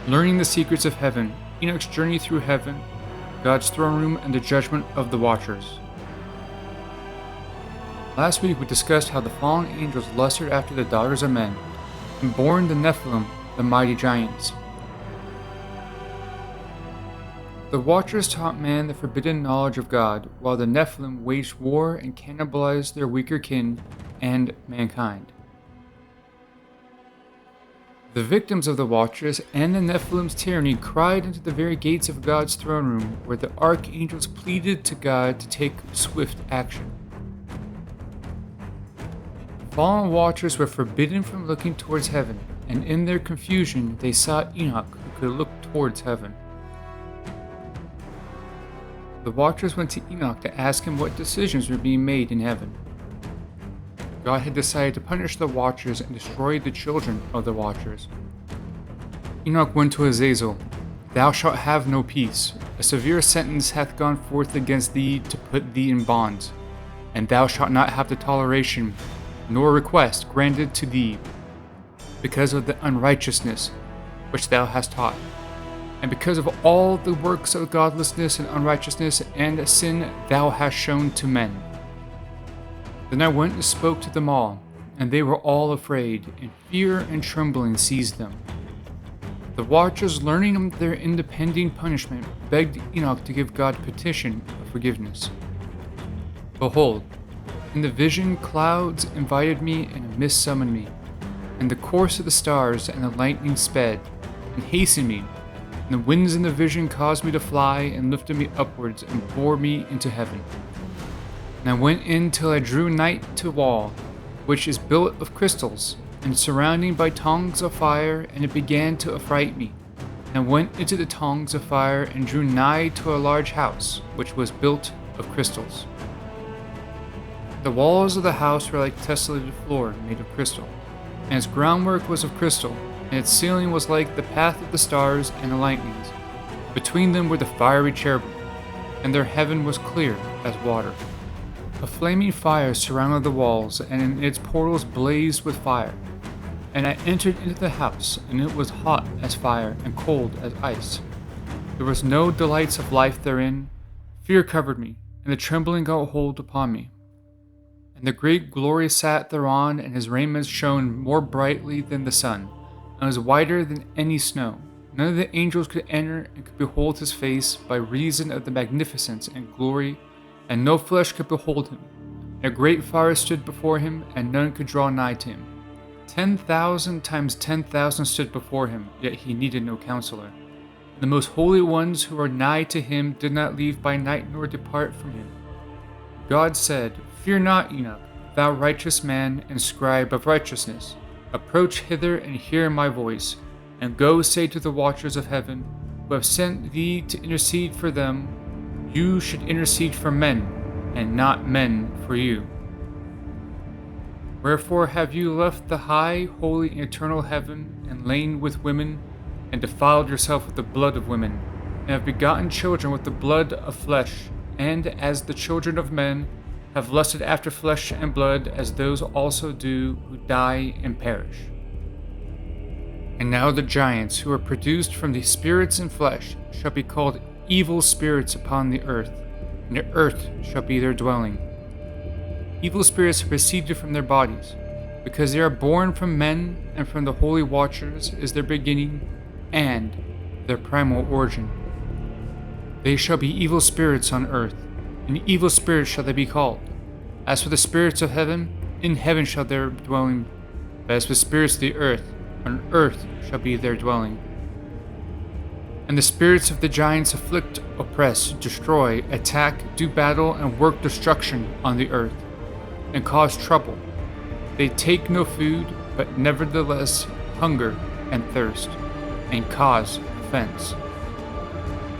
Learning the secrets of heaven, Enoch's journey through heaven, God's throne room, and the judgment of the Watchers. Last week we discussed how the fallen angels lusted after the daughters of men, and born the Nephilim, the mighty giants. The Watchers taught man the forbidden knowledge of God, while the Nephilim waged war and cannibalized their weaker kin and mankind. The victims of the Watchers and the Nephilim's tyranny cried into the very gates of God's throne room, where the archangels pleaded to God to take swift action. Fallen Watchers were forbidden from looking towards heaven, and in their confusion they sought Enoch, who could look towards heaven. The Watchers went to Enoch to ask him what decisions were being made in heaven. God had decided to punish the Watchers and destroy the children of the Watchers. Enoch went to Azazel. "Thou shalt have no peace. A severe sentence hath gone forth against thee to put thee in bonds, and thou shalt not have the toleration nor request granted to thee, because of the unrighteousness which thou hast taught, and because of all the works of godlessness and unrighteousness and sin thou hast shown to men." Then I went and spoke to them all, and they were all afraid, and fear and trembling seized them. The Watchers, learning of their impending punishment, begged Enoch to give God petition of forgiveness. Behold, in the vision clouds invited me, and a mist summoned me, and the course of the stars and the lightning sped, and hastened me, and the winds in the vision caused me to fly, and lifted me upwards, and bore me into heaven. And I went in till I drew nigh to wall, which is built of crystals, and surrounding by tongues of fire, and it began to affright me. And I went into the tongues of fire, and drew nigh to a large house, which was built of crystals. The walls of the house were like tessellated floor made of crystal, and its groundwork was of crystal, and its ceiling was like the path of the stars and the lightnings. Between them were the fiery cherubim, and their heaven was clear as water. A flaming fire surrounded the walls, and in its portals blazed with fire. And I entered into the house, and it was hot as fire and cold as ice. There was no delights of life therein. Fear covered me, and the trembling got hold upon me. And the great glory sat thereon, and his raiment shone more brightly than the sun, and was whiter than any snow. None of the angels could enter and could behold his face by reason of the magnificence and glory, and no flesh could behold him. A great fire stood before him, and none could draw nigh to him. 10,000 times 10,000 stood before him, yet he needed no counselor. The most holy ones who were nigh to him did not leave by night nor depart from him. God said, "Fear not, Enoch, thou righteous man and scribe of righteousness. Approach hither and hear my voice, and go say to the Watchers of heaven, who have sent thee to intercede for them, you should intercede for men, and not men for you. Wherefore have you left the high, holy, and eternal heaven, and lain with women, and defiled yourself with the blood of women, and have begotten children with the blood of flesh, and as the children of men have lusted after flesh and blood, as those also do who die and perish. And now the giants who are produced from the spirits and flesh shall be called evil spirits upon the earth, and the earth shall be their dwelling. Evil spirits are proceeded from their bodies, because they are born from men, and from the holy Watchers is their beginning and their primal origin. They shall be evil spirits on earth, and evil spirits shall they be called. As for the spirits of heaven, in heaven shall their dwelling, but as for the spirits of the earth, on earth shall be their dwelling. And the spirits of the giants afflict, oppress, destroy, attack, do battle, and work destruction on the earth, and cause trouble. They take no food, but nevertheless hunger and thirst, and cause offense.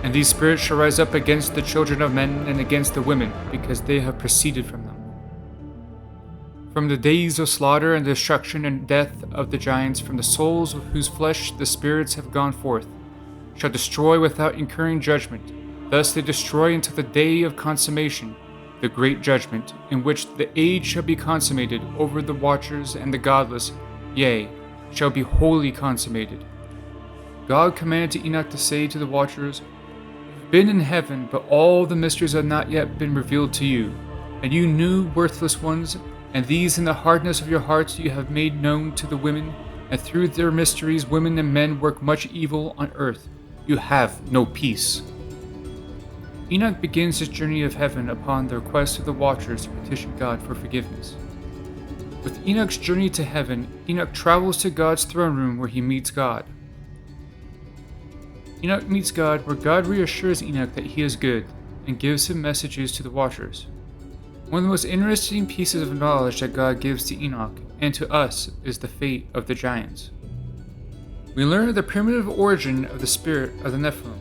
And these spirits shall rise up against the children of men and against the women, because they have proceeded from them. From the days of slaughter and destruction and death of the giants, from the souls of whose flesh the spirits have gone forth, shall destroy without incurring judgment. Thus they destroy until the day of consummation, the great judgment, in which the age shall be consummated over the Watchers and the godless, yea, shall be wholly consummated. God commanded to Enoch to say to the watchers, "You've been in heaven, but all the mysteries have not yet been revealed to you. And you new worthless ones, and these in the hardness of your hearts you have made known to the women, and through their mysteries women and men work much evil on earth. You have no peace." Enoch begins his journey of heaven upon the request of the watchers to petition God for forgiveness. With Enoch's journey to heaven, Enoch travels to God's throne room where he meets God. Enoch meets God where God reassures Enoch that he is good and gives him messages to the watchers. One of the most interesting pieces of knowledge that God gives to Enoch and to us is the fate of the giants. We learn of the primitive origin of the spirit of the Nephilim.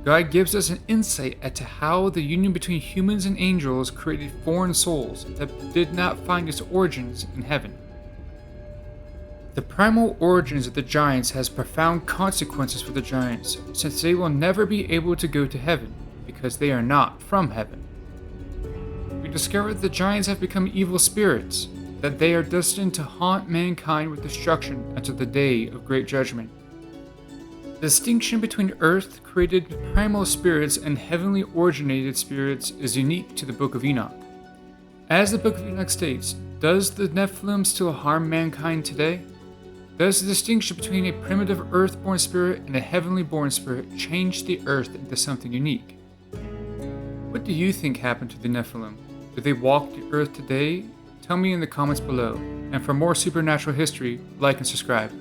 God gives us an insight as to how the union between humans and angels created foreign souls that did not find its origins in heaven. The primal origins of the giants has profound consequences for the giants, since they will never be able to go to heaven because they are not from heaven. We discover that the giants have become evil spirits, that they are destined to haunt mankind with destruction until the day of great judgment. The distinction between earth-created primal spirits and heavenly originated spirits is unique to the Book of Enoch. As the Book of Enoch states, does the Nephilim still harm mankind today? Does the distinction between a primitive earth-born spirit and a heavenly-born spirit change the earth into something unique? What do you think happened to the Nephilim? Do they walk the earth today? Tell me in the comments below. And for more supernatural history, like and subscribe.